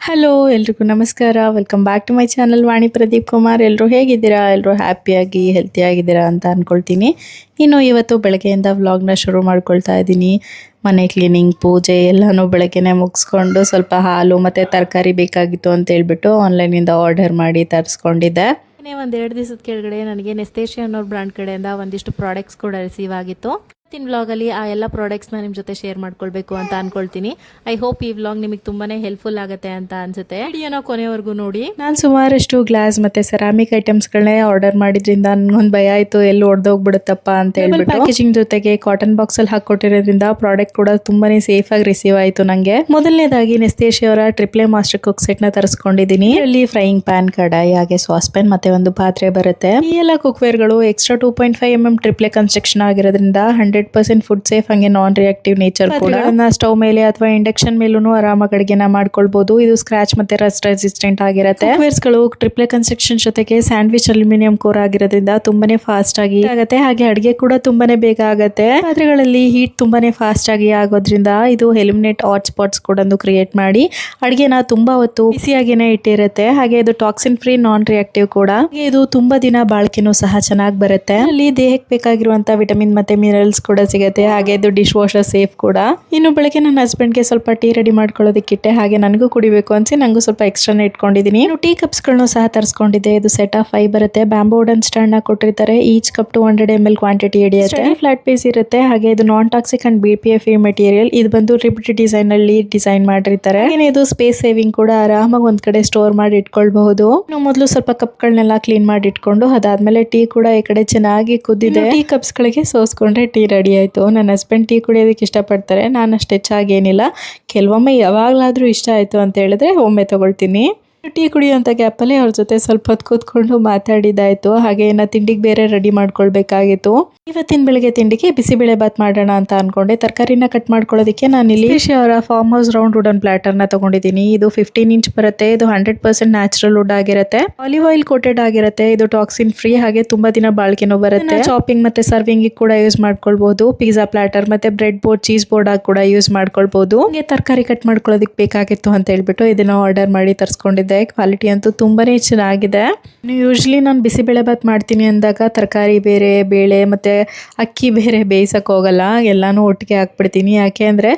Hello ಎಲ್ರಿಗೂ ನಮಸ್ಕಾರ. Welcome back to my channel Vani Pradeep Kumar. ಎಲ್ಲರೂ ಹೇಗಿದ್ದೀರಾ? ಎಲ್ಲರೂ ಹ್ಯಾಪಿಯಾಗಿ ಹೆಲ್ತಿಯಾಗಿದ್ದೀರಾ ಅಂತ ಅಂದ್ಕೊಳ್ತೀನಿ. ಇನ್ನು ಇವತ್ತು ಬೆಳಗ್ಗೆಯಿಂದ ವ್ಲಾಗ್ನ ಶುರು ಮಾಡ್ಕೊಳ್ತಾ ಇದ್ದೀನಿ. ಮನೆ ಕ್ಲೀನಿಂಗ್, ಪೂಜೆ ಎಲ್ಲನೂ ಬೆಳಗ್ಗೆನೇ ಮುಗಿಸ್ಕೊಂಡು ಸ್ವಲ್ಪ ಹಾಲು ಮತ್ತು ತರಕಾರಿ ಬೇಕಾಗಿತ್ತು ಅಂತ ಹೇಳ್ಬಿಟ್ಟು ಆನ್ಲೈನಿಂದ ಆರ್ಡರ್ ಮಾಡಿ ತರಿಸ್ಕೊಂಡಿದ್ದೆ. ಒಂದು 2 ದಿವಸದ ಕೆಳಗಡೆ ನನಗೆ ನೆಸ್ಟೇಶಿಯಾ ಅನ್ನೋ ಬ್ರ್ಯಾಂಡ್ ಕಡೆಯಿಂದ ಒಂದಿಷ್ಟು ಪ್ರಾಡಕ್ಟ್ಸ್ ಕೂಡ ರಿಸೀವ್ ಆಗಿತ್ತು. ಇವತ್ತಿನ ವ್ಲಾಗಲ್ಲಿ ಆ ಎಲ್ಲ ಪ್ರಾಡಕ್ಟ್ಸ್ನ ನಿಮ್ಮ ಜೊತೆ ಶೇರ್ ಮಾಡ್ಕೊಳ್ಬೇಕು ಅಂತ ಅನ್ಕೊಳ್ತೀನಿ. ಐ ಹೋಪ್ ಈ ವ್ಲಾಗ್ ನಿಮಗೆ ತುಂಬಾನೇ ಹೆಲ್ಪ್ಫುಲ್ ಆಗುತ್ತೆ ಅಂತ ಅನ್ಸುತ್ತೆ. ವಿಡಿಯೋನ ಕೊನೆವರೆಗೂ ನೋಡಿ. ನಾನು ಸುಮಾರಷ್ಟು ಗ್ಲಾಸ್ ಮತ್ತೆ ಸೆರಾಮಿಕ್ ಐಟಮ್ಸ್ಗಳನ್ನೇ ಆರ್ಡರ್ ಮಾಡಿದ್ರಿಂದ ನನಗೊಂದು ಭಯ ಆಯಿತು, ಎಲ್ಲಿ ಒಡೆದೋಗ್ಬಿಡುತ್ತಪ್ಪ ಅಂತ ಹೇಳ್ಬಿಟ್ಟು. ಪ್ಯಾಕೇಜಿಂಗ್ ಜೊತೆಗೆ ಕಾಟನ್ ಬಾಕ್ಸ್ ಅಲ್ಲಿ ಹಾಕೊಟ್ಟಿರೋದ್ರಿಂದ ಪ್ರಾಡಕ್ಟ್ ಕೂಡ ತುಂಬಾನೇ ಸೇಫ್ ಆಗಿ ರಿಸೀವ್ ಆಯಿತು ನನಗೆ. ಮೊದಲನೇದಾಗಿ ನೆಸ್ಟೇಶಿಯಾ ಅವರ ಟ್ರಿಪ್ಲೆ ಮಾಸ್ಟರ್ ಕುಕ್ ಸೆಟ್ ನ ತರಿಸ್ಕೊಂಡಿದ್ದೀನಿ. ಇಲ್ಲಿ ಫ್ರೈಯಿಂಗ್ ಪ್ಯಾನ್, ಕಡಾಯಿ, ಹಾಗೆ ಸಾಸ್ ಪ್ಯಾನ್ ಮತ್ತೆ ಒಂದು ಪಾತ್ರೆ ಬರುತ್ತೆ. ಈ ಎಲ್ಲ ಕುಕ್ವೇರ್ ಗಳು ಎಕ್ಸ್ಟ್ರಾ 2.5 mm ಟ್ರಿಪ್ಲೆ ಕನ್ಸ್ಟ್ರಕ್ಷನ್ ಆಗಿರೋದ್ರಿಂದ 100% ಫುಡ್ ಸೇಫ್, ಹಂಗೆ ನಾನ್ ರಿಯಾಕ್ಟಿವ್ ನೇಚರ್ ಕೂಡ. ಸ್ಟವ್ ಮೇಲೆ ಅಥವಾ ಇಂಡಕ್ಷನ್ ಮೇಲೂ ಆರಾಮಾಗಿ ಅಡುಗೆನ ಮಾಡ್ಕೊಳ್ಬಹುದು. ಇದು ಸ್ಕ್ರಾಚ್ ಮತ್ತೆ ರಸ್ಟ್ ರೆಸಿಸ್ಟೆಂಟ್ ಆಗಿರುತ್ತೆ. ಕುಕ್ವೇರ್ಸ್ ಗಳು ಟ್ರಿಪ್ಲೆ ಕನ್ಸ್ಟ್ರಕ್ಷನ್ ಜೊತೆಗೆ ಸ್ಯಾಂಡ್ವಿಚ್ ಅಲ್ಯೂಮಿನಿಯಂ ಕೋರ್ ಆಗಿರೋದ್ರಿಂದ ತುಂಬಾನೇ ಫಾಸ್ಟ್ ಆಗಿ ಆಗುತ್ತೆ, ಹಾಗೆ ಅಡುಗೆ ಕೂಡ ತುಂಬಾನೇ ಬೇಗ ಆಗುತ್ತೆ. ಪಾತ್ರೆಗಳಲ್ಲಿ ಹೀಟ್ ತುಂಬಾನೇ ಫಾಸ್ಟ್ ಆಗಿ ಆಗೋದ್ರಿಂದ ಇದು ಎಲಿಮಿನೇಟ್ ಹಾಟ್ ಸ್ಪಾಟ್ಸ್ ಕೂಡ ಕ್ರಿಯೇಟ್ ಮಾಡಿ ಅಡುಗೆನ ತುಂಬಾ ಹೊತ್ತು ಬಿಸಿಯಾಗಿನೇ ಇಟ್ಟಿರುತ್ತೆ. ಹಾಗೆ ಇದು ಟಾಕ್ಸಿನ್ ಫ್ರೀ, ನಾನ್ ರಿಯಾಕ್ಟಿವ್ ಕೂಡ. ಇದು ತುಂಬಾ ದಿನ ಬಾಳಿಕೆನೂ ಸಹ ಚೆನ್ನಾಗಿ ಬರುತ್ತೆ. ಅಲ್ಲಿ ದೇಹಕ್ಕೆ ಬೇಕಾಗಿರುವಂತ ವಿಟಮಿನ್ ಮತ್ತೆ ಮಿನರಲ್ಸ್ ಕೂಡ ಸಿಗುತ್ತೆ. ಹಾಗೆ ಇದು ಡಿಶ್ ವಾಷರ್ ಸೇಫ್ ಕೂಡ. ಇನ್ನು ಬೆಳಗ್ಗೆ ನನ್ನ ಹಸ್ಬೆಂಡ್ಗೆ ಸ್ವಲ್ಪ ಟೀ ರೆಡಿ ಮಾಡ್ಕೊಳ್ಳೋದಕ್ಕಿಟ್ಟೆ, ಹಾಗೆ ನನಗೂ ಕುಡಿಬೇಕು ಅನ್ಸಿ ನಂಗೂ ಸ್ವಲ್ಪ ಎಕ್ಸ್ಟ್ರಾನೇ ಇಟ್ಕೊಂಡಿದ್ದೀನಿ. ಇನ್ನು ಟೀ ಕಪ್ಸ್ ಗಳನ್ನು ಸಹ ತರಿಸ್ಕೊಂಡಿದ್ದೆ. ಇದು ಸೆಟ್ ಆಫ್ 5 ಬರುತ್ತೆ. ಬ್ಯಾಂಬೂ ವುಡನ್ ಸ್ಟ್ಯಾಂಡ್ ನ ಕೊಟ್ಟಿರ್ತಾರೆ. ಈಚ್ ಕಪ್ 200 ml ಕ್ವಾಂಟಿಟಿ ಹಿಡಿಯುತ್ತೆ. ಫ್ಲಾಟ್ ಪೀಸ್ ಇರುತ್ತೆ. ಹಾಗೆ ಇದು non toxic and BPA free material. ಇದು ಬಂದು ರಿಬ್ಡ್ ಡಿಸೈನ್ ಅಲ್ಲಿ ಡಿಸೈನ್ ಮಾಡಿರ್ತಾರೆ. ಇದು ಸ್ಪೇಸ್ ಸೇವಿಂಗ್ ಕೂಡ, ಆರಾಮಾಗಿ ಒಂದ್ ಕಡೆ ಸ್ಟೋರ್ ಮಾಡಿ ಇಟ್ಕೊಳ್ಬಹುದು. ಇನ್ನು ಮೊದಲು ಸ್ವಲ್ಪ ಕಪ್ಗಳನ್ನೆಲ್ಲ ಕ್ಲೀನ್ ಮಾಡಿ ಇಟ್ಕೊಂಡು ಅದಾದ್ಮೇಲೆ ಟೀ ಕೂಡ ಈ ಕಡೆ ಚೆನ್ನಾಗಿ ಕುದ್ದಿದೆ. ಟೀ ಕಪ್ಸ್ ಗಳಿಗೆ ಸೋಸ್ಕೊಂಡ್ರೆ ಟೀ ರೆಡಿ ಆಯ್ತು. ನನ್ನ ಹಸ್ಬೆಂಡ್ ಟೀ ಕುಡಿಯೋದಕ್ಕೆ ಇಷ್ಟಪಡ್ತಾರೆ. ನಾನು ಅಷ್ಟು ಹೆಚ್ಚಾಗೇನಿಲ್ಲ, ಕೆಲವೊಮ್ಮೆ ಯಾವಾಗಲಾದ್ರೂ ಇಷ್ಟ ಆಯ್ತು ಅಂತ ಹೇಳಿದ್ರೆ ಒಮ್ಮೆ ತಗೊಳ್ತೀನಿ. ಟೀ ಕುಡಿಯುವಂಥ ಗ್ಯಾಪಲ್ಲಿ ಅವ್ರ ಜೊತೆ ಸ್ವಲ್ಪ ಹೊತ್ತು ಕೂತ್ಕೊಂಡು ಮಾತಾಡಿದಾಯ್ತು. ಹಾಗೆ ಇನ್ನು ತಿಂಡಿಗೆ ಬೇರೆ ರೆಡಿ ಮಾಡ್ಕೊಳ್ಬೇಕಾಗಿತ್ತು. ಇವತ್ತಿನ ಬೆಳಗ್ಗೆ ತಿಂಡಿಗೆ ಬಿಸಿಬೇಳೆ ಬಾತ್ ಮಾಡೋಣ ಅಂತ ಅನ್ಕೊಂಡೆ. ತರಕಾರಿನ ಕಟ್ ಮಾಡ್ಕೊಳ್ಳೋದಕ್ಕೆ ನಾನು ಇಲ್ಲಿ ಅವರ farm house round wooden plotter ನ ತಗೊಂಡಿದ್ದೀನಿ. ಇದು 15 ಇಂಚ್ ಬರುತ್ತೆ. ಇದು 100% ನ್ಯಾಚುರಲ್ ವುಡ್ ಆಗಿರುತ್ತೆ. ಆಲಿವ್ ಆಯಿಲ್ ಕೋಟೆಡ್ ಆಗಿರುತ್ತೆ. ಇದು ಟಾಕ್ಸಿನ್ ಫ್ರೀ, ಹಾಗೆ ತುಂಬಾ ದಿನ ಬಾಳಿಕೆನೂ ಬರುತ್ತೆ. ಚಾಪಿಂಗ್ ಮತ್ತೆ ಸರ್ವಿಂಗ್ ಕೂಡ ಯೂಸ್ ಮಾಡ್ಕೊಳ್ಬಹುದು. ಪಿಜ್ಜಾ ಪ್ಲಾಟರ್ ಮತ್ತೆ ಬ್ರೆಡ್ ಬೋರ್ಡ್, ಚೀಸ್ ಬೋರ್ಡ್ ಆಗಿ ಕೂಡ ಯೂಸ್ ಮಾಡ್ಕೊಳ್ಬಹುದು. ಹಾಗೆ ತರಕಾರಿ ಕಟ್ ಮಾಡ್ಕೊಳ್ಳೋದಕ್ಕೆ ಬೇಕಾಗಿತ್ತು ಅಂತ ಹೇಳ್ಬಿಟ್ಟು ಇದನ್ನ ಆರ್ಡರ್ ಮಾಡಿ ತರಿಸ್ಕೊಂಡಿದ್ದೆ. ಕ್ವಾಲಿಟಿ ಅಂತೂ ತುಂಬಾನೇ ಚೆನ್ನಾಗಿದೆ. ಯೂಶಲಿ ನಾನು ಬಿಸಿಬೇಳೆ ಬಾತ್ ಮಾಡ್ತೀನಿ ಅಂದಾಗ ತರಕಾರಿ ಬೇರೆ, ಬೇಳೆ ಮತ್ತೆ ಅಕ್ಕಿ ಬೇರೆ ಬೇಯಿಸಕ್ ಹೋಗಲ್ಲ, ಎಲ್ಲಾನು ಒಟ್ಟಿಗೆ ಹಾಕ್ಬಿಡ್ತೀನಿ. ಯಾಕೆ ಅಂದ್ರೆ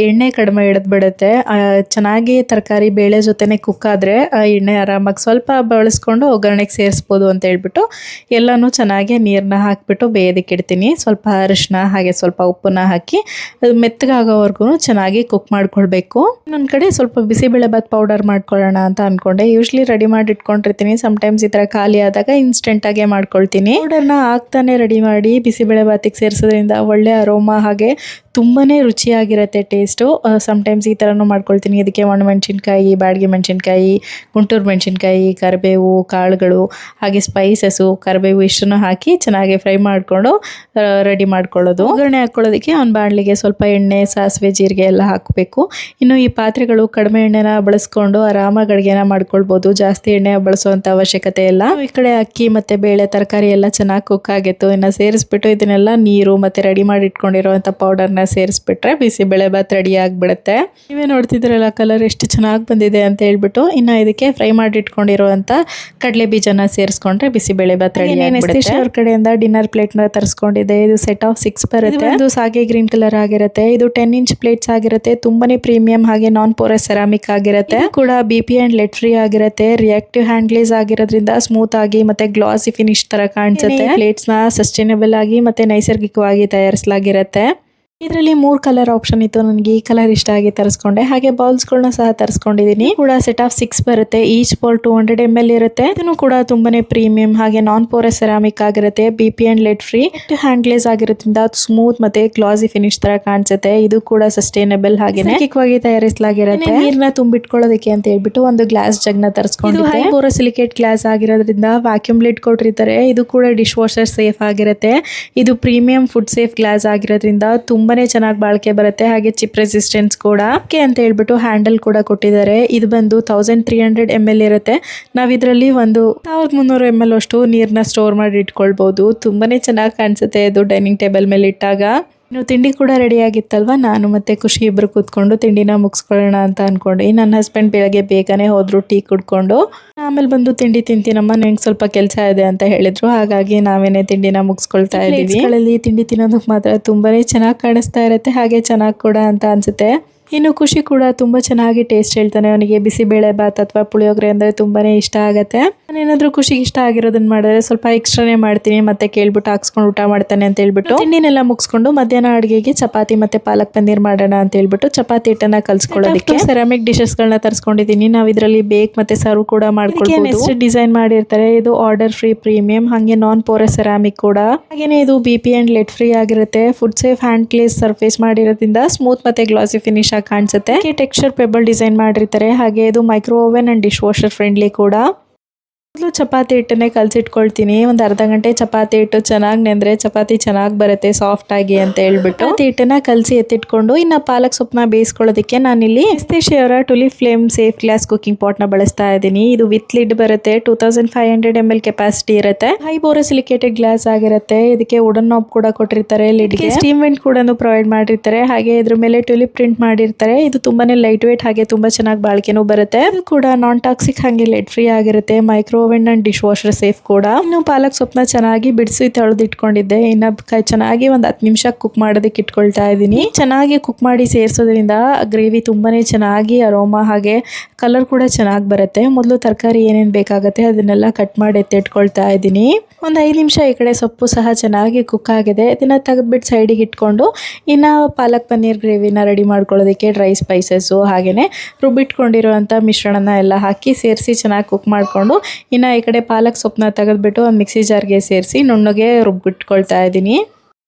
ಎಣ್ಣೆ ಕಡಿಮೆ ಹಿಡಿದ್ಬಿಡುತ್ತೆ. ಚೆನ್ನಾಗಿ ತರಕಾರಿ ಬೇಳೆ ಜೊತೆನೆ ಕುಕ್ ಆದ್ರೆ ಎಣ್ಣೆ ಆರಾಮಾಗಿ ಸ್ವಲ್ಪ ಬಳಸ್ಕೊಂಡು ಒಗ್ಗರಣೆಗೆ ಸೇರಿಸ್ಬೋದು ಅಂತ ಹೇಳ್ಬಿಟ್ಟು ಎಲ್ಲಾನು ಚೆನ್ನಾಗಿ ನೀರನ್ನ ಹಾಕ್ಬಿಟ್ಟು ಬೇಯೋದಕ್ಕೆ ಇಡ್ತೀನಿ. ಸ್ವಲ್ಪ ಅರಿಶಿನ ಹಾಗೆ ಸ್ವಲ್ಪ ಉಪ್ಪನ್ನ ಹಾಕಿ ಅದು ಮೆತ್ತಗಾಗೋವರೆಗೂ ಚೆನ್ನಾಗಿ ಕುಕ್ ಮಾಡ್ಕೊಳ್ಬೇಕು. ಇನ್ನೊಂದ್ ಕಡೆ ಸ್ವಲ್ಪ ಬಿಸಿಬೇಳೆ ಬಾತ್ ಪೌಡರ್ ಮಾಡ್ಕೊಳ್ಳೋಣ ಅಂತ ಅನ್ಕೊಂಡೆ. ಯೂಶಲಿ ರೆಡಿ ಮಾಡಿ ಇಟ್ಕೊಂಡಿರ್ತೀನಿ. ಸಮಟೈಮ್ಸ್ ಈ ತರ ಖಾಲಿ ಆದಾಗ ಇನ್ಸ್ಟೆಂಟ್ ಆಗಿ ಮಾಡ್ಕೊಳ್ತೀನಿ. ಪೌಡರ್ನ ಹಾಕ್ತಾನೆ ರೆಡಿ ಮಾಡಿ ಬಿಸಿಬೇಳೆ ಬಾತಿಗೆ ಸೇರಿಸೋದ್ರಿಂದ ಒಳ್ಳೆ ಅರೋಮಾ, ಹಾಗೆ ತುಂಬಾನೇ ರುಚಿಯಾಗಿರುತ್ತೆ ಟೇಸ್ಟು. ಸಮಟೈಮ್ಸ್ ಈ ಥರನೂ ಮಾಡ್ಕೊಳ್ತೀನಿ. ಇದಕ್ಕೆ ಒಣಮೆಣಸಿನ್ಕಾಯಿ, ಬ್ಯಾಡಗಿ ಮೆಣಸಿನ್ಕಾಯಿ, ಗುಂಟೂರು ಮೆಣಸಿನ್ಕಾಯಿ, ಕರಿಬೇವು, ಕಾಳುಗಳು, ಹಾಗೆ ಸ್ಪೈಸಸ್ಸು, ಕರಿಬೇವು ಇಷ್ಟನ್ನು ಹಾಕಿ ಚೆನ್ನಾಗಿ ಫ್ರೈ ಮಾಡಿಕೊಂಡು ರೆಡಿ ಮಾಡ್ಕೊಳ್ಳೋದು. ಒಗ್ಗರಣೆ ಹಾಕ್ಕೊಳ್ಳೋದಕ್ಕೆ ಒಂದು ಬಾಣಲಿಗೆ ಸ್ವಲ್ಪ ಎಣ್ಣೆ, ಸಾಸಿವೆ, ಜೀರಿಗೆ ಎಲ್ಲ ಹಾಕಬೇಕು. ಇನ್ನು ಈ ಪಾತ್ರೆಗಳು ಕಡಿಮೆ ಎಣ್ಣೆನ ಬಳಸ್ಕೊಂಡು ಆರಾಮಾಗಿ ಅಡುಗೆನ ಮಾಡ್ಕೊಳ್ಬೋದು. ಜಾಸ್ತಿ ಎಣ್ಣೆ ಬಳಸುವಂಥ ಅವಶ್ಯಕತೆ ಇಲ್ಲ. ಈ ಕಡೆ ಅಕ್ಕಿ ಮತ್ತು ಬೇಳೆ, ತರಕಾರಿ ಎಲ್ಲ ಚೆನ್ನಾಗಿ ಕುಕ್ ಆಗಿತ್ತು. ಇನ್ನು ಸೇರಿಸ್ಬಿಟ್ಟು ಇದನ್ನೆಲ್ಲ ನೀರು ಮತ್ತು ರೆಡಿ ಮಾಡಿ ಇಟ್ಕೊಂಡಿರುವಂಥ ಪೌಡರ್ನ ಸೇರಿಸ್ಬಿಟ್ರೆ ಬಿಸಿಬೇಳೆ ಬಾತ್ ರೆಡಿ ಆಗಿಬಿಡುತ್ತೆ. ನೀವೇ ನೋಡ್ತಿದ್ರಲ್ಲ ಕಲರ್ ಎಷ್ಟು ಚೆನ್ನಾಗಿ ಬಂದಿದೆ ಅಂತ ಹೇಳ್ಬಿಟ್ಟು. ಇನ್ನು ಇದಕ್ಕೆ ಫ್ರೈ ಮಾಡಿ ಇಟ್ಕೊಂಡಿರುವಂಥ ಕಡಲೆ ಬೀಜನ ಸೇರಿಸ್ಕೊಂಡ್ರೆ ಬಿಸಿಬೇಳೆ ಬಾತ್ ರೆಡಿ ಆಗಿಬಿಡುತ್ತೆ. ಅವ್ರ ಕಡೆಯಿಂದ ಡಿನ್ನರ್ ಪ್ಲೇಟ್ನ ತರಿಸ್ಕೊಂಡಿದೆ. ಇದು ಸೆಟ್ ಆಫ್ 6 ಬರುತ್ತೆ. ಇದು ಸಾಗೆ ಗ್ರೀನ್ ಕಲರ್ ಆಗಿರುತ್ತೆ. ಇದು 10 ಇಂಚ್ ಪ್ಲೇಟ್ಸ್ ಆಗಿರುತ್ತೆ. ತುಂಬಾನೇ ಪ್ರೀಮಿಯಂ, ಹಾಗೆ ನಾನ್ ಪೋರಸ್ ಸೆರಾಮಿಕ್ ಆಗಿರುತ್ತೆ. ಕೂಡ BPA ಅಂಡ್ ಲೆಡ್ ಫ್ರೀ ಆಗಿರುತ್ತೆ. ರಿಯಾಕ್ಟಿವ್ ಹ್ಯಾಂಡ್ ಗ್ಲೇಸ್ ಆಗಿರೋದ್ರಿಂದ ಸ್ಮೂತ್ ಆಗಿ ಮತ್ತೆ ಗ್ಲಾಸಿ ಫಿನಿಶ್ ತರ ಕಾಣಿಸುತ್ತೆ. ಪ್ಲೇಟ್ಸ್ ನ ಸಸ್ಟೈನಬಲ್ ಆಗಿ ಮತ್ತೆ ನೈಸರ್ಗಿಕವಾಗಿ ತಯಾರಿಸಲಾಗಿರುತ್ತೆ. ಇದರಲ್ಲಿ 3 ಕಲರ್ ಆಪ್ಷನ್ ಇತ್ತು. ನನಗೆ ಈ ಕಲರ್ ಇಷ್ಟ ಆಗಿ ತರಿಸ್ಕೊಂಡೆ. ಹಾಗೆ ಬೌಲ್ಸ್ಗಳನ್ನ ಸಹ ತರಿಸ್ಕೊಂಡಿದ್ದೀನಿ. ಕೂಡ ಸೆಟ್ ಆಫ್ 6 ಬರುತ್ತೆ. ಈಚ್ ಬೌಲ್ 200 ml ಇರುತ್ತೆ. ಇದನ್ನು ಕೂಡ ತುಂಬಾನೇ ಪ್ರೀಮಿಯಂ, ಹಾಗೆ ನಾನ್ ಪೋರಸ್ ಸೆರಾಮಿಕ್ ಆಗಿರುತ್ತೆ. BPA and lead free, hand glaze ಆಗಿರೋದ್ರಿಂದ ಸ್ಮೂತ್ ಮತ್ತೆ ಗ್ಲಾಸಿ ಫಿನಿಶ್ ತರ ಕಾಣಿಸುತ್ತೆ. ಇದು ಕೂಡ ಸಸ್ಟೈನಬಲ್, ಹಾಗೆ ನೈಸರ್ಗಿಕವಾಗಿ ತಯಾರಿಸಲಾಗಿರುತ್ತೆ. ನೀರನ್ನ ತುಂಬಿಟ್ಕೊಳ್ಳೋದಕ್ಕೆ ಅಂತ ಹೇಳ್ಬಿಟ್ಟು ಒಂದು ಗ್ಲಾಸ್ ಜಗ್ ನ ತರಿಸ್ಕೊಂಡಿದ್ದೆ. ಹೈ ಬೋರೋಸಿಲಿಕೇಟ್ ಗ್ಲಾಸ್ ಆಗಿರೋದ್ರಿಂದ ವ್ಯಾಕ್ಯೂಮ್ ಲಿಡ್ ಕೊಟ್ಟಿರ್ತಾರೆ. ಇದು ಕೂಡ ಡಿಶ್ ವಾಷರ್ ಸೇಫ್ ಆಗಿರುತ್ತೆ. ಇದು ಪ್ರೀಮಿಯಂ ಫುಡ್ ಸೇಫ್ ಗ್ಲಾಸ್ ಆಗಿರೋದ್ರಿಂದ ತುಂಬಾನೇ ಚೆನ್ನಾಗಿ ಬಾಳಿಕೆ ಬರುತ್ತೆ. ಹಾಗೆ ಚಿಪ್ ರೆಸಿಸ್ಟೆನ್ಸ್ ಕೂಡ ಅಂತ ಹೇಳ್ಬಿಟ್ಟು ಹ್ಯಾಂಡಲ್ ಕೂಡ ಕೊಟ್ಟಿದ್ದಾರೆ. ಇದು ಬಂದು 1300 ml ಇರುತ್ತೆ. ನಾವ್ ಇದರಲ್ಲಿ ಒಂದು 1300 ml ಅಷ್ಟು ನೀರನ್ನ ಸ್ಟೋರ್ ಮಾಡಿ ಇಟ್ಕೊಳ್ಬಹುದು. ತುಂಬಾನೇ ಚೆನ್ನಾಗಿ ಕಾಣಿಸುತ್ತೆ ಇದು ಡೈನಿಂಗ್ ಟೇಬಲ್ ಮೇಲೆ ಇಟ್ಟಾಗ. ಇನ್ನು ತಿಂಡಿ ಕೂಡ ರೆಡಿ ಆಗಿತ್ತಲ್ವ. ನಾನು ಮತ್ತೆ ಖುಷಿ ಇಬ್ಬರು ಕೂತ್ಕೊಂಡು ತಿಂಡಿನ ಮುಗಿಸ್ಕೊಳ್ಳೋಣ ಅಂತ ಅನ್ಕೊಂಡು, ನನ್ನ ಹಸ್ಬೆಂಡ್ ಬೆಳಗ್ಗೆ ಬೇಗನೆ ಹೋದ್ರು ಟೀ ಕುಡ್ಕೊಂಡು. ಆಮೇಲೆ ಬಂದು ತಿಂಡಿ ತಿಂತೀನಮ್ಮ, ನಿಂಗೆ ಸ್ವಲ್ಪ ಕೆಲಸ ಇದೆ ಅಂತ ಹೇಳಿದ್ರು. ಹಾಗಾಗಿ ನಾವೇನೆ ತಿಂಡಿನ ಮುಗಿಸ್ಕೊಳ್ತಾ ಇದೀವಿ. ತಿಂಡಿ ತಿನ್ನೋದಕ್ಕೆ ಮಾತ್ರ ತುಂಬಾನೇ ಚೆನ್ನಾಗಿ ಕಾಣಿಸ್ತಾ ಇರುತ್ತೆ, ಹಾಗೆ ಚೆನ್ನಾಗಿ ಕೂಡ ಅಂತ ಅನ್ಸುತ್ತೆ. ಇನ್ನು ಖುಷಿ ಕೂಡ ತುಂಬ ಚೆನ್ನಾಗಿ ಟೇಸ್ಟ್ ಹೇಳ್ತಾನೆ. ಅವನಿಗೆ ಬಿಸಿಬೇಳೆ ಬಾತ್ ಅಥವಾ ಪುಳಿಯೋಗರೆ ಅಂದರೆ ತುಂಬಾನೇ ಇಷ್ಟ ಆಗುತ್ತೆ. ನಾನೇನಾದ್ರೂ ಖುಷಿಗೆ ಇಷ್ಟ ಆಗಿರೋದನ್ನ ಮಾಡಿದ್ರೆ ಸ್ವಲ್ಪ ಎಕ್ಸ್ಟ್ರಾನೇ ಮಾಡ್ತೀನಿ, ಮತ್ತೆ ಕೇಳ್ಬಿಟ್ಟು ಹಾಕ್ಸ್ಕೊಂಡು ಊಟ ಮಾಡ್ತಾನೆ ಅಂತ ಹೇಳ್ಬಿಟ್ಟು ತಿಂಡಿನೆಲ್ಲ ಮುಗಿಸ್ಕೊಂಡು ಮಧ್ಯಾಹ್ನ ಅಡುಗೆಗೆ ಚಪಾತಿ ಮತ್ತೆ ಪಾಲಕ್ ಪನ್ನೀರ್ ಮಾಡೋಣ ಅಂತ ಹೇಳ್ಬಿಟ್ಟು ಚಪಾತಿ ಹಿಟ್ಟನ್ನ ಕಲ್ಸ್ಕೊಳ್ಳೋದಕ್ಕೆ ಸೆರಾಮಿಕ್ ಡಿಶಸ್ಗಳನ್ನ ತರಿಸ್ಕೊಂಡಿದ್ದೀನಿ. ನಾವು ಇದರಲ್ಲಿ ಬೇಕ್ ಮತ್ತೆ ಸರ್ವ್ ಕೂಡ ಮಾಡ್ಕೊಳ್ಬೋದು. ನೆಕ್ಸ್ಟ್ ಡಿಸೈನ್ ಮಾಡಿರ್ತಾರೆ. ಇದು ಆರ್ಡರ್ ಫ್ರೀ ಪ್ರೀಮಿಯಂ, ಹಾಗೆ ನಾನ್ ಪೋರಸ್ ಸೆರಾಮಿಕ್ ಕೂಡ. ಹಾಗೇನೆ ಇದು BP ಅಂಡ್ ಲೆಡ್ ಫ್ರೀ ಆಗಿರುತ್ತೆ. Food safe hand glaze surface ಮಾಡಿರೋದ್ರಿಂದ ಸ್ಮೂತ್ ಮತ್ತೆ ಗ್ಲಾಸಿ ಫಿನಿಶ್ ಆಗಿ ಕಾಣಿಸುತ್ತೆ. ಟೆಕ್ಸ್ಚರ್ ಪೆಬಲ್ ಡಿಸೈನ್ ಮಾಡಿರ್ತಾರೆ. ಹಾಗೆ ಇದು micro oven and dish washer friendly ಕೂಡ. ಮೊದಲು ಚಪಾತಿ ಹಿಟ್ಟನ್ನೇ ಕಲಸಿಟ್ಕೊಳ್ತೀನಿ. ಒಂದು ಅರ್ಧ ಗಂಟೆ ಚಪಾತಿ ಹಿಟ್ಟು ಚೆನ್ನಾಗಿ ನೆಂದ್ರೆ ಚಪಾತಿ ಚೆನ್ನಾಗಿ ಬರುತ್ತೆ ಸಾಫ್ಟ್ ಆಗಿ ಅಂತ ಹೇಳ್ಬಿಟ್ಟು ಚಪಾತಿ ಹಿಟ್ಟನ್ನ ಕಲಸಿ ಎತ್ತಿಟ್ಕೊಂಡು ಇನ್ನು ಪಾಲಕ್ ಸೊಪ್ಪನ್ನ ಬೇಯಿಸ್ಕೊಳ್ಳೋದಕ್ಕೆ ನಾನಿಲ್ಲಿ ಅವರ ಟುಲಿ flame safe glass cooking pot ನ ಬಳಸ್ತಾ ಇದ್ದೀನಿ. ಇದು ವಿತ್ ಲಿಡ್ ಬರುತ್ತೆ. 2500 ml ಕೆಪಾಸಿಟಿ ಇರುತ್ತೆ. ಹೈ ಬೋರೋಸಿಲಿಕೇಟೆಡ್ ಗ್ಲಾಸ್ ಆಗಿರುತ್ತೆ. ಇದಕ್ಕೆ ವುಡನ್ ನಾಬ್ ಕೂಡ ಕೊಟ್ಟಿರ್ತಾರೆ. ಲಿಡ್ಗೆ ಸ್ಟೀಮ್ ವೆಂಟ್ ಕೂಡ ಪ್ರೊವೈಡ್ ಮಾಡಿರ್ತಾರೆ. ಹಾಗೆ ಇದ್ರ ಮೇಲೆ ಟ್ಯುಲಿಪ್ ಪ್ರಿಂಟ್ ಮಾಡಿರ್ತಾರೆ. ಇದು ತುಂಬಾನೇ ಲೈಟ್ ವೇಟ್, ಹಾಗೆ ತುಂಬಾ ಚೆನ್ನಾಗಿ ಬಾಳಿಕೆನೂ ಬರುತ್ತೆ. ಇದು ಕೂಡ ನಾನ್ ಟಾಕ್ಸಿಕ್, ಹಾಗೆ ಲೆಡ್ ಫ್ರೀ ಆಗಿರುತ್ತೆ. Micro oven and dish washer safe ಕೂಡ. ಇನ್ನು ಪಾಲಕ್ ಸೊಪ್ಪನ್ನ ಚೆನ್ನಾಗಿ ಬಿಡಿಸಿ ತೊಳೆದಿಟ್ಕೊಂಡಿದ್ದೆ. ಇನ್ನ ಚೆನ್ನಾಗಿ ಒಂದು 10 ನಿಮಿಷ ಕುಕ್ ಮಾಡೋದಕ್ಕೆ ಇಟ್ಕೊಳ್ತಾ ಇದ್ದೀನಿ. ಚೆನ್ನಾಗಿ ಕುಕ್ ಮಾಡಿ ಸೇರಿಸೋದ್ರಿಂದ ಗ್ರೇವಿ ತುಂಬಾನೇ ಚೆನ್ನಾಗಿ ಅರೋಮಾ ಹಾಗೆ ಕಲರ್ ಕೂಡ ಚೆನ್ನಾಗಿ ಬರುತ್ತೆ. ಮೊದಲು ತರಕಾರಿ ಏನೇನು ಬೇಕಾಗುತ್ತೆ ಅದನ್ನೆಲ್ಲ ಕಟ್ ಮಾಡಿ ಎತ್ತಿಟ್ಕೊಳ್ತಾ ಇದ್ದೀನಿ. ಒಂದು 5 ನಿಮಿಷ ಈ ಕಡೆ ಸೊಪ್ಪು ಸಹ ಚೆನ್ನಾಗಿ ಕುಕ್ ಆಗಿದೆ. ಇದನ್ನ ತೆಗೆದ್ಬಿಟ್ಟು ಸೈಡಿಗೆ ಇಟ್ಕೊಂಡು ಇನ್ನು ಪಾಲಕ್ ಪನ್ನೀರ್ ಗ್ರೇವಿನ ರೆಡಿ ಮಾಡ್ಕೊಳ್ಳೋದಕ್ಕೆ ಡ್ರೈ ಸ್ಪೈಸಸ್ಸು ಹಾಗೆಯೇ ರುಬ್ಬಿಟ್ಕೊಂಡಿರುವಂಥ ಮಿಶ್ರಣನ ಎಲ್ಲ ಹಾಕಿ ಸೇರಿಸಿ ಚೆನ್ನಾಗಿ ಕುಕ್ ಮಾಡಿಕೊಂಡು ಇನ್ನು ಈ ಕಡೆ ಪಾಲಕ್ ಸೊಪ್ಪನ್ನ ತೆಗೆದ್ಬಿಟ್ಟು ಒಂದು ಮಿಕ್ಸಿ ಜಾರ್ಗೆ ಸೇರಿಸಿ ನುಣ್ಣಗೆ ರುಬ್ಬಿಟ್ಕೊಳ್ತಾ ಇದ್ದೀನಿ.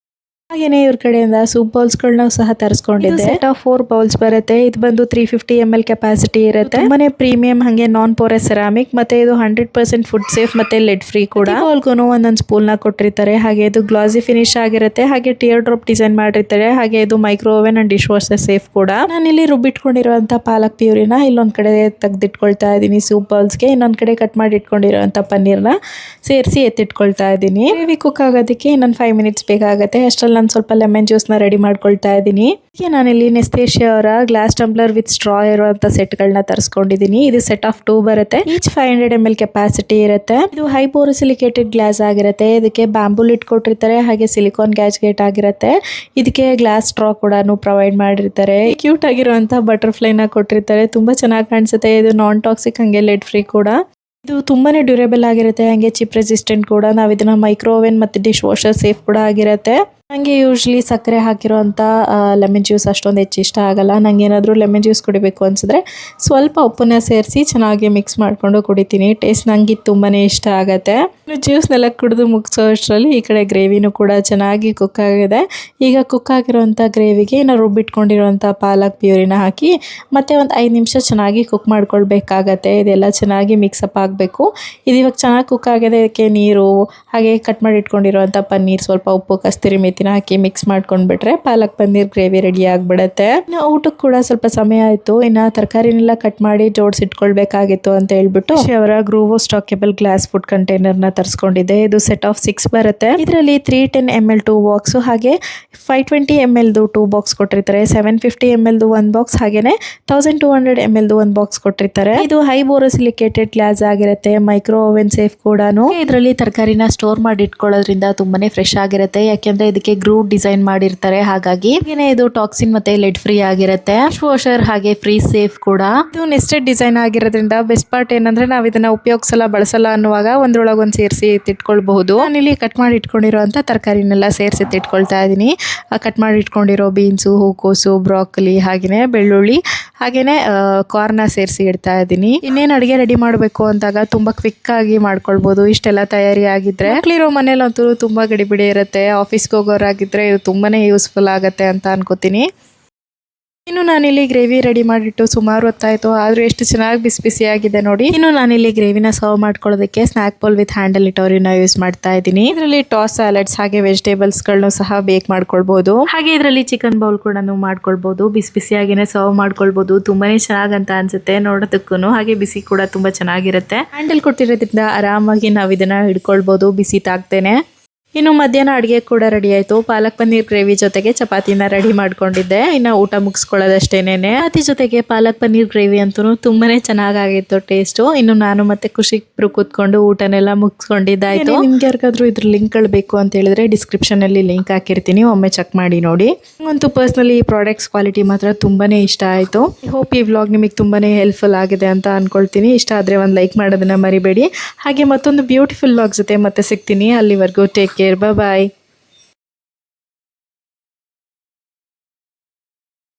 ಹಾಗೇನೆ ಇವ್ರ ಕಡೆಯಿಂದ ಸೂಪ್ ಬೌಲ್ಸ್ಗಳನ್ನ ಸಹ ತರಿಸ್ಕೊಂಡಿದ್ದೆ. ಸೆಟ್ ಆಫ್ 4 ಬೌಲ್ಸ್ ಬರುತ್ತೆ. ಇದು ಬಂದು 350 ml ಕೆಪಾಸಿಟಿ ಇರುತ್ತೆ. ತುಂಬಾನೇ ಪ್ರೀಮಿಯಂ, ಹಾಗೆ ನಾನ್ ಪೋರಸ್ ಸೆರಾಮಿಕ್, ಮತ್ತೆ ಇದು 100% ಫುಡ್ ಸೇಫ್ ಮತ್ತೆ ಲೆಡ್ ಫ್ರೀ ಕೂಡ. ಬೌಲ್ಗೂ ಒಂದೊಂದು ಸ್ಪೂನ್ ನ ಕೊಟ್ಟಿರ್ತಾರೆ. ಹಾಗೆ ಇದು ಗ್ಲಾಸಿ ಫಿನಿಶ್ ಆಗಿರುತ್ತೆ. ಹಾಗೆ ಟಿಯರ್ ಡ್ರಾಪ್ ಡಿಸೈನ್ ಮಾಡಿರ್ತಾರೆ. ಹಾಗೆ ಇದು micro oven and dish washer safe ಕೂಡ. ನಾನಿಲ್ಲಿ ರುಬ್ಬಿಟ್ಕೊಂಡಿರುವಂತ ಪಾಲಕ್ ಪ್ಯೂರಿನ ಇಲ್ಲೊಂದ್ ಕಡೆ ತೆಗೆದಿಟ್ಕೊಳ್ತಾ ಇದ್ದೀನಿ ಸೂಪ್ ಬೌಲ್ಸ್ಗೆ. ಇನ್ನೊಂದ್ ಕಡೆ ಕಟ್ ಮಾಡಿ ಇಟ್ಕೊಂಡಿರುವಂತ ಪನ್ನೀರ್ನ ಸೇರಿಸಿ ಎತ್ತಿಟ್ಕೊಳ್ತಾ ಇದ್ದೀನಿ. ಗ್ರೇವಿ ಕುಕ್ ಆಗೋದಕ್ಕೆ ಇನ್ನೊಂದು 5 ಮಿನಿಟ್ಸ್ ಬೇಕಾಗುತ್ತೆ. ಅಷ್ಟರಲ್ಲಿ ನಾನು ಸ್ವಲ್ಪ ಲೆಮನ್ ಜ್ಯೂಸ್ನ ರೆಡಿ ಮಾಡ್ಕೊಳ್ತಾ ಇದ್ದೀನಿ. ನಾನಿಲ್ಲಿ ನೆಸ್ಟೇಶಿಯಾ ಅವರ ಗ್ಲಾಸ್ ಟಂಬ್ಲರ್ ವಿತ್ ಸ್ಟ್ರಾ ಇರುವಂತ ಸೆಟ್ಗಳನ್ನ ತರಿಸ್ಕೊಂಡಿದ್ದೀನಿ. ಇದು ಸೆಟ್ ಆಫ್ 2 ಬರುತ್ತೆ. ಈಚ್ 500 ml ಕೆಪಾಸಿಟಿ ಇರುತ್ತೆ. ಇದು ಹೈ ಬೋರೋಸಿಲಿಕೇಟೆಡ್ ಗ್ಲಾಸ್ ಆಗಿರುತ್ತೆ. ಇದಕ್ಕೆ ಬ್ಯಾಂಬೂ ಲಿಡ್ ಕೊಟ್ಟಿರ್ತಾರೆ. ಹಾಗೆ ಸಿಲಿಕಾನ್ ಗ್ಯಾಸ್ಕೆಟ್ ಆಗಿರುತ್ತೆ. ಇದಕ್ಕೆ ಗ್ಲಾಸ್ ಸ್ಟ್ರಾ ಕೂಡ ಪ್ರೊವೈಡ್ ಮಾಡಿರ್ತಾರೆ. ಕ್ಯೂಟ್ ಆಗಿರುವಂತ ಬಟರ್ಫ್ಲೈನ ಕೊಟ್ಟಿರ್ತಾರೆ. ತುಂಬಾ ಚೆನ್ನಾಗಿ ಕಾಣಿಸುತ್ತೆ. ಇದು ನಾನ್ ಟಾಕ್ಸಿಕ್, ಹಂಗೆ ಲೆಡ್ ಫ್ರೀ ಕೂಡ. ಇದು ತುಂಬಾನೇ ಡ್ಯೂರೇಬಲ್ ಆಗಿರುತ್ತೆ, ಹಾಗೆ ಚಿಪ್ ರೆಸಿಸ್ಟೆಂಟ್ ಕೂಡ. ನಾವು ಇದನ್ನ ಮೈಕ್ರೋ ಓವೆನ್ ಮತ್ತೆ ಡಿಶ್ ವಾಷರ್ ಸೇಫ್ ಕೂಡ ಆಗಿರುತ್ತೆ. ನನಗೆ ಯೂಶ್ವಲಿ ಸಕ್ಕರೆ ಹಾಕಿರೋಂಥ ಲೆಮನ್ ಜ್ಯೂಸ್ ಅಷ್ಟೊಂದು ಹೆಚ್ಚು ಇಷ್ಟ ಆಗಲ್ಲ. ನಂಗೆ ಏನಾದರೂ ಲೆಮನ್ ಜ್ಯೂಸ್ ಕುಡಿಬೇಕು ಅನಿಸಿದ್ರೆ ಸ್ವಲ್ಪ ಉಪ್ಪನ್ನ ಸೇರಿಸಿ ಚೆನ್ನಾಗಿ ಮಿಕ್ಸ್ ಮಾಡಿಕೊಂಡು ಕುಡಿತೀನಿ. ಟೇಸ್ಟ್ ನನಗೆ ತುಂಬಾ ಇಷ್ಟ ಆಗುತ್ತೆ. ಜ್ಯೂಸ್ನೆಲ್ಲ ಕುಡಿದು ಮುಗಿಸೋ ಅಷ್ಟರಲ್ಲಿ ಈ ಕಡೆ ಗ್ರೇವಿನೂ ಕೂಡ ಚೆನ್ನಾಗಿ ಕುಕ್ ಆಗಿದೆ. ಈಗ ಕುಕ್ ಆಗಿರೋಂಥ ಗ್ರೇವಿಗೆ ನಾವು ರುಬ್ಬಿಟ್ಕೊಂಡಿರೋಂಥ ಪಾಲಕ್ ಪ್ಯೂರಿನ ಹಾಕಿ ಮತ್ತೆ ಒಂದು 5 ನಿಮಿಷ ಚೆನ್ನಾಗಿ ಕುಕ್ ಮಾಡ್ಕೊಳ್ಬೇಕಾಗತ್ತೆ. ಇದೆಲ್ಲ ಚೆನ್ನಾಗಿ ಮಿಕ್ಸಪ್ ಆಗಬೇಕು. ಇದು ಇವಾಗ ಚೆನ್ನಾಗಿ ಕುಕ್ ಆಗಿದೆ. ಇದಕ್ಕೆ ನೀರು ಹಾಗೆ ಕಟ್ ಮಾಡಿ ಇಟ್ಕೊಂಡಿರೋಂಥ ಪನ್ನೀರ್, ಸ್ವಲ್ಪ ಉಪ್ಪು, ಕಸ್ತೂರಿ ಮೆಥಿನ ಹಾಕಿ mix ಮಾಡ್ಕೊಂಡ್ಬಿಟ್ರೆ palak paneer gravy ready ಆಗಿಬಿಡುತ್ತೆ. ಊಟಕ್ಕೆ ಕೂಡ ಸ್ವಲ್ಪ ಸಮಯ ಆಯಿತು. ಇನ್ನು ತರಕಾರಿನೆಲ್ಲ ಕಟ್ ಮಾಡಿ ಜೋಡಿಸಿಟ್ಕೊಳ್ಬೇಕಾಗಿತ್ತು ಅಂತ ಹೇಳ್ಬಿಟ್ಟು ಅವರ ಗ್ರೂವೋ ಸ್ಟಾಕೇಬಲ್ ಗ್ಲಾಸ್ ಫುಡ್ ಕಂಟೈನರ್ನ ತರಿಸ್ಕೊಂಡಿದ್ದೆ. ಇದು ಸೆಟ್ ಆಫ್ 6 ಬರುತ್ತೆ. ಇದರಲ್ಲಿ 310 ml 2 ಬಾಕ್ಸ್, ಹಾಗೆ 520 ml 2 ಬಾಕ್ಸ್ ಕೊಟ್ಟಿರ್ತಾರೆ. 750 ml 1 ಬಾಕ್ಸ್, ಹಾಗೇನೆ 1200 ml 1 ಬಾಕ್ಸ್ ಕೊಟ್ಟಿರ್ತಾರೆ. ಇದು ಹೈ ಬೋರೋಸಿಲಿಕೇಟೆಡ್ ಗ್ಲಾಸ್ ಆಗಿರುತ್ತೆ. ಮೈಕ್ರೋ ಓವೆನ್ ಸೇಫ್ ಕೂಡ. ಇದರಲ್ಲಿ ತರಕಾರಿನ ಸ್ಟೋರ್ ಮಾಡಿ ಇಟ್ಕೊಳ್ಳೋದ್ರಿಂದ ತುಂಬಾನೇ ಫ್ರೆಶ್ ಆಗಿರುತ್ತೆ. ಯಾಕೆಂದ್ರೆ ಇದಕ್ಕೆ ಗ್ರೂ ಡಿಸೈನ್ ಮಾಡಿರ್ತಾರೆ. ಹಾಗಾಗಿ ಇದು ಟಾಕ್ಸಿನ್ ಮತ್ತೆ ಲೆಡ್ ಫ್ರೀ ಆಗಿರುತ್ತೆ. ಡಿಶ್ ವಾಷರ್ ಹಾಗೆ ಫ್ರೀ ಸೇಫ್ ಕೂಡ. ಇದು ನೆಸ್ಟೆಡ್ ಡಿಸೈನ್ ಆಗಿರೋದ್ರಿಂದ ಬೆಸ್ಟ್ ಪಾರ್ಟ್ ಏನಂದ್ರೆ ನಾವು ಇದನ್ನ ಉಪಯೋಗಿಸಲ್ಲ, ಬಳಸಲ್ಲ ಅನ್ನುವಾಗ ಒಂದ್ರೊಳಗೆ ಒಂದು ಸೇರಿಸಿ ಎತ್ತಿಟ್ಕೊಳ್ಬಹುದು. ನಾನಿಲ್ಲಿ ಕಟ್ ಮಾಡಿ ಇಟ್ಕೊಂಡಿರೋಂಥ ತರಕಾರಿನೆಲ್ಲ ಸೇರಿಸಿ ಎತ್ತಿಟ್ಕೊಳ್ತಾ ಇದ್ದೀನಿ. ಕಟ್ ಮಾಡಿ ಇಟ್ಕೊಂಡಿರೋ ಬೀನ್ಸು, ಹೂಕೋಸು, ಬ್ರಾಕೊಲಿ, ಹಾಗೇನೆ ಬೆಳ್ಳುಳ್ಳಿ, ಹಾಗೇನೆ ಕಾರ್ನ ಸೇರಿಸಿ ಇಡ್ತಾ ಇದ್ದೀನಿ. ಇನ್ನೇನು ಅಡುಗೆ ರೆಡಿ ಮಾಡಬೇಕು ಅಂದಾಗ ತುಂಬಾ ಕ್ವಿಕ್ ಆಗಿ ಮಾಡ್ಕೊಳ್ಬಹುದು. ಇಷ್ಟೆಲ್ಲ ತಯಾರಿ ಆಗಿದ್ರೆ ಮಕ್ಕಳಿರೋ ಮನೇಲಂತೂ ತುಂಬಾ ಗಡಿಬಿಡಿ ಇರುತ್ತೆ. ಆಫೀಸ್ಗೆ ಹೋಗೋರಾಗಿದ್ರೆ ಇದು ತುಂಬಾನೇ ಯೂಸ್ಫುಲ್ ಆಗುತ್ತೆ ಅಂತ ಅನ್ಕೋತೀನಿ. ಇನ್ನು ನಾನಿಲ್ಲಿ ಗ್ರೇವಿ ರೆಡಿ ಮಾಡಿಟ್ಟು ಸುಮಾರು ಹೊತ್ತಾಯಿತು, ಆದರೂ ಎಷ್ಟು ಚೆನ್ನಾಗಿ ಬಿಸಿ ಬಿಸಿಯಾಗಿದೆ ನೋಡಿ. ಇನ್ನು ನಾನಿಲ್ಲಿ ಗ್ರೇವಿನ ಸರ್ವ್ ಮಾಡ್ಕೊಳ್ಳೋದಕ್ಕೆ ಸ್ನ್ಯಾಕ್ ಬೌಲ್ ವಿತ್ ಹ್ಯಾಂಡಲ್ ಇಟೋರಿನ ಯೂಸ್ ಮಾಡ್ತಾ ಇದ್ದೀನಿ. ಇದರಲ್ಲಿ ಟಾಸ್ ಸ್ಯಾಲಡ್ಸ್ ಹಾಗೆ ವೆಜಿಟೇಬಲ್ಸ್ಗಳನ್ನು ಸಹ ಬೇಕ್ ಮಾಡ್ಕೊಳ್ಬಹುದು. ಹಾಗೆ ಇದರಲ್ಲಿ ಚಿಕನ್ ಬೌಲ್ ಕೂಡ ಮಾಡ್ಕೊಳ್ಬಹುದು. ಬಿಸಿ ಬಿಸಿಯಾಗಿನೇ ಸರ್ವ್ ಮಾಡ್ಕೊಳ್ಬಹುದು. ತುಂಬಾನೇ ಚೆನ್ನಾಗಂತ ಅನ್ಸುತ್ತೆ ನೋಡೋದಕ್ಕೂ. ಹಾಗೆ ಬಿಸಿ ಕೂಡ ತುಂಬಾ ಚೆನ್ನಾಗಿರುತ್ತೆ. ಹ್ಯಾಂಡಲ್ ಕೊಟ್ಟಿರೋದ್ರಿಂದ ಆರಾಮಾಗಿ ನಾವು ಇದನ್ನ ಹಿಡ್ಕೊಳ್ಬಹುದು ಬಿಸಿ ತಾಗ್ತೇನೆ. ಇನ್ನು ಮಧ್ಯಾಹ್ನ ಅಡುಗೆ ಕೂಡ ರೆಡಿ ಆಯಿತು. ಪಾಲಕ್ ಪನ್ನೀರ್ ಗ್ರೇವಿ ಜೊತೆಗೆ ಚಪಾತಿನ ರೆಡಿ ಮಾಡ್ಕೊಂಡಿದ್ದೆ. ಇನ್ನು ಊಟ ಮುಗಿಸ್ಕೊಳ್ಳೋದಷ್ಟೇನೆ. ಚಪಾತಿ ಜೊತೆಗೆ ಪಾಲಕ್ ಪನ್ನೀರ್ ಗ್ರೇವಿ ಅಂತೂ ತುಂಬಾನೇ ಚೆನ್ನಾಗಿತ್ತು ಟೇಸ್ಟು. ಇನ್ನು ನಾನು ಮತ್ತೆ ಖುಷಿ ಇಬ್ರು ಕೂತ್ಕೊಂಡು ಊಟನೆಲ್ಲ ಮುಗಿಸ್ಕೊಂಡಿದ್ದಾಯ್ತು. ನಿಮ್ಗೆ ಯಾರಿಗಾದ್ರೂ ಇದ್ರ ಲಿಂಕ್ಗಳು ಬೇಕು ಅಂತ ಹೇಳಿದ್ರೆ ಡಿಸ್ಕ್ರಿಪ್ಷನಲ್ಲಿ ಲಿಂಕ್ ಹಾಕಿರ್ತೀನಿ, ಒಮ್ಮೆ ಚೆಕ್ ಮಾಡಿ ನೋಡಿ. ನಂಗಂತೂ ಪರ್ಸ್ನಲಿ ಈ ಪ್ರಾಡಕ್ಟ್ಸ್ ಕ್ವಾಲಿಟಿ ಮಾತ್ರ ತುಂಬಾನೇ ಇಷ್ಟ ಆಯಿತು. ಹೋಪ್ ಈ ವ್ಲಾಗ್ ನಿಮಗೆ ತುಂಬಾನೇ ಹೆಲ್ಪ್ಫುಲ್ ಆಗಿದೆ ಅಂತ ಅನ್ಕೊಳ್ತೀನಿ. ಇಷ್ಟ ಆದರೆ ಒಂದು ಲೈಕ್ ಮಾಡೋದನ್ನ ಮರಿಬೇಡಿ. ಹಾಗೆ ಮತ್ತೊಂದು ಬ್ಯೂಟಿಫುಲ್ ವ್ಲಾಗ್ ಜೊತೆ ಮತ್ತೆ ಸಿಗ್ತೀನಿ. ಅಲ್ಲಿವರೆಗೂ ಟೇಕ್ ಕೇರ್, ಬಾಯ್.